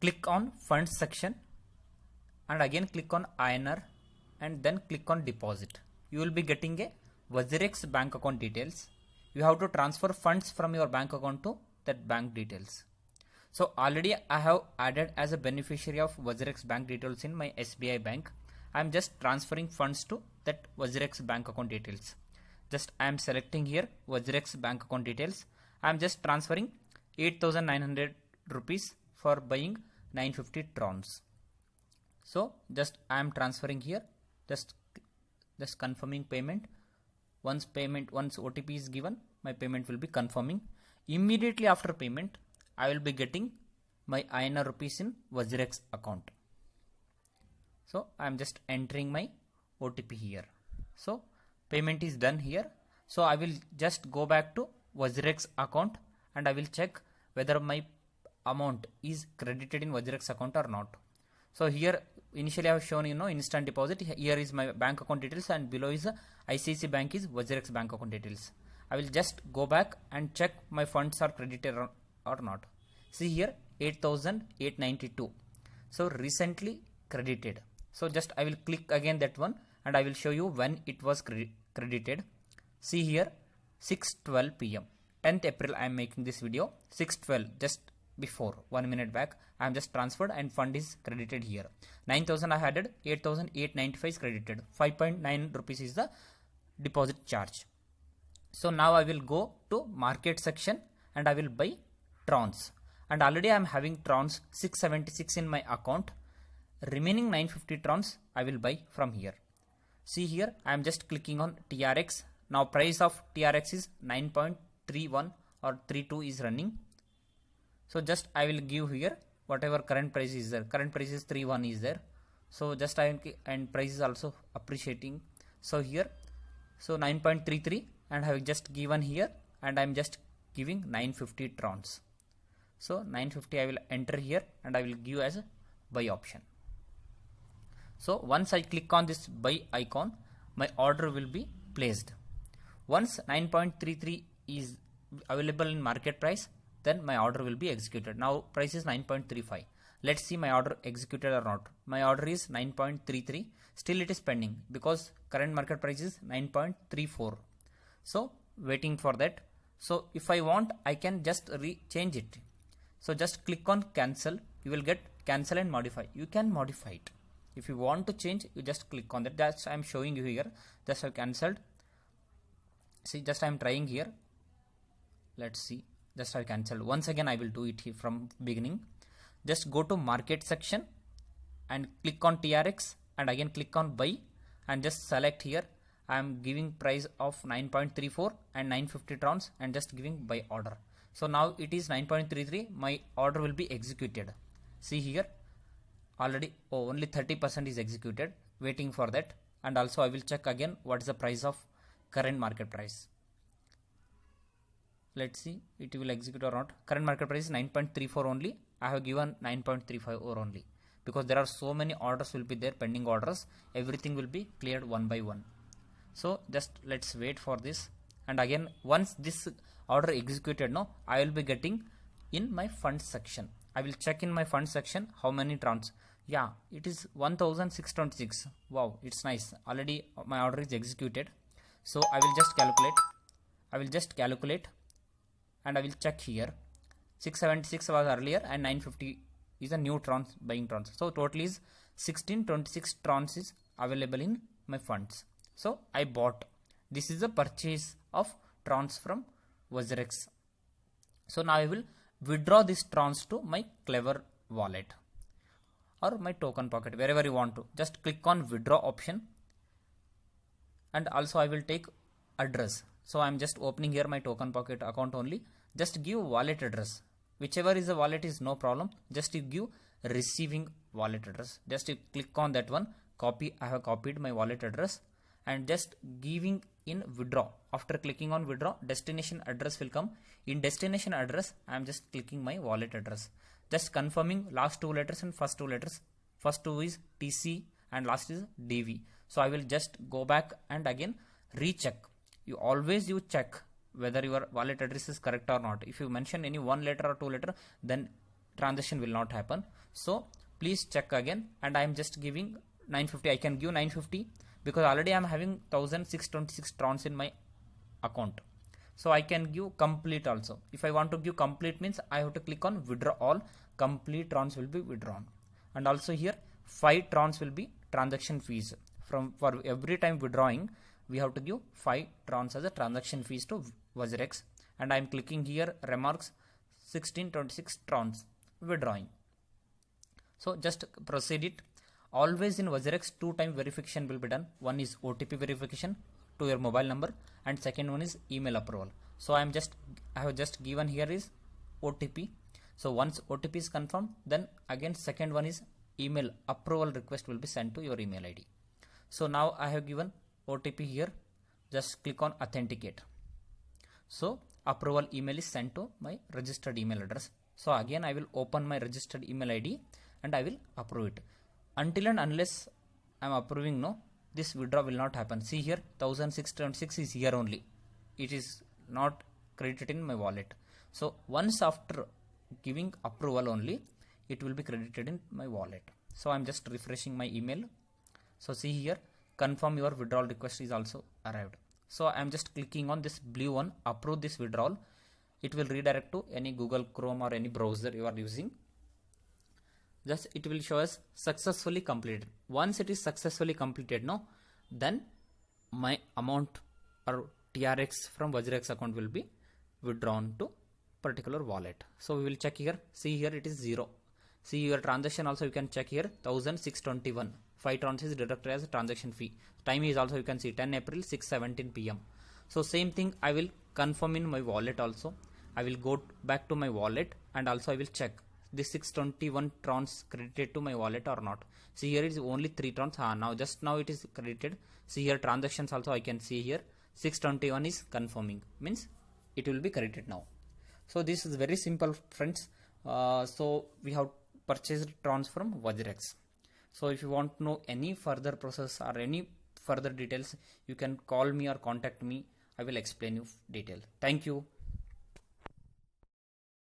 click on funds section and again click on INR and then click on deposit. You will be getting a WazirX bank account details. You have to transfer funds from your bank account to that bank details. So already I have added as a beneficiary of WazirX bank details in my SBI bank. I am just transferring funds to that WazirX bank account details. Just I am selecting here WazirX bank account details. I am just transferring 8,900 rupees for buying 950 trons. So just I am transferring here, just confirming payment. Once OTP is given, my payment will be confirming. Immediately after payment, I will be getting my INR rupees in WazirX account. So I am just entering my OTP here. So payment is done here. So I will just go back to WazirX account and I will check whether my amount is credited in WazirX account or not. So here initially I have shown instant deposit. Here is my bank account details and below is ICICI Bank is WazirX bank account details. I will just go back and check my funds are credited or not. See here 8,892. So recently credited. So just I will click again that one and I will show you when it was credited. See here 6:12 PM. 10th April I am making this video. 6:12 just before 1 minute back I am just transferred and fund is credited here. 9,000 I added, 8,895 is credited. 5.9 rupees is the deposit charge. So now I will go to market section and I will buy trons. And already I am having trons 676 in my account. Remaining 950 trons I will buy from here. See here I am just clicking on TRX. Now price of TRX is 9.31 or 32 is running. So just I will give here whatever current price is there. Current price is 31 is there. So just and price is also appreciating. So here so 9.33 and I have just given here and I am just giving 950 trons. So 950 I will enter here and I will give as a buy option. So once I click on this buy icon, my order will be placed. Once 9.33 is available in market price, then my order will be executed. Now price is 9.35. Let's see my order executed or not. My order is 9.33. Still it is pending because current market price is 9.34. So waiting for that. So if I want, I can just change it. So just click on cancel. You will get cancel and modify. You can modify it. If you want to change, you just click on that. That's I am showing you here. Just have cancelled. See, just I am trying here. Let's see. Just I cancelled. Once again, I will do it here from beginning. Just go to market section and click on TRX and again click on buy and just select here. I am giving price of 9.34 and 950 trons and just giving buy order. So now it is 9.33. My order will be executed. See here. Already only 30% is executed. Waiting for that. And also I will check again what is the price of current market price. Let's see it will execute or not. Current market price is 9.34 only. I have given 9.35 or only because there are so many orders will be there, pending orders. Everything will be cleared one by one. So just let's wait for this. And again once this order executed, no, I will be getting in my funds section. I will check in my funds section how many trons. Yeah, it is 1,626. Wow, it's nice. Already my order is executed. So I will just calculate. And I will check here. 676 was earlier and 950 is a new trons, buying trons. So total is 1626 trons is available in my funds. So I bought. This is the purchase of trons from WazirX. So now I will withdraw these trons to my Clever wallet or my token pocket, wherever you want to. Just click on withdraw option. And also I will take address. So I am just opening here my token pocket account only. Just give wallet address. Whichever is the wallet is no problem. Just you give receiving wallet address. Just you click on that one. Copy. I have copied my wallet address and just giving in withdraw. After clicking on withdraw, destination address will come. In destination address, I am just clicking my wallet address. Just confirming last two letters and first two letters. First two is TC and last is DV. So I will just go back and again recheck. You always check whether your wallet address is correct or not. If you mention any one letter or two letter, then transaction will not happen. So please check again, and I am just giving 950. I can give 950 because already I am having 1626 trons in my account. So I can give complete also. If I want to give complete means I have to click on withdraw all. Complete trons will be withdrawn. And also here 5 trons will be transaction fees. For every time withdrawing, we have to give 5 trons as a transaction fees to WazirX. And I am clicking here remarks 1626 trons withdrawing. So just proceed it. Always in WazirX 2-time verification will be done. One is OTP verification to your mobile number, and second one is email approval. So I have just given here is OTP. So once OTP is confirmed, then again second one is email approval request will be sent to your email ID. So now I have given OTP here. Just click on authenticate. So approval email is sent to my registered email address. So again I will open my registered email ID and I will approve it. Until and unless I am approving, no, this withdrawal will not happen. See here 1626 is here only. It is not credited in my wallet. So once after giving approval only, it will be credited in my wallet. So I am just refreshing my email. So see here, confirm your withdrawal request is also arrived. So I am just clicking on this blue one, approve this withdrawal. It will redirect to any Google Chrome or any browser you are using. Just it will show us successfully completed. Once it is successfully completed, no, then my amount or TRX from WazirX account will be withdrawn to particular wallet. So we will check here. See here it is 0. See your transaction also you can check here 1621. 5 trons is deducted as a transaction fee. Time is also you can see 10 April 6:17 PM. So same thing I will confirm in my wallet also. I will go back to my wallet and also I will check this 621 trons credited to my wallet or not. See here is only 3 trons. Now it is credited. See here transactions also I can see here 621 is confirming, means it will be credited now. So this is very simple, friends. So we have purchased trons from WazirX. So if you want to know any further process or any further details, you can call me or contact me. I will explain you detail. Thank you.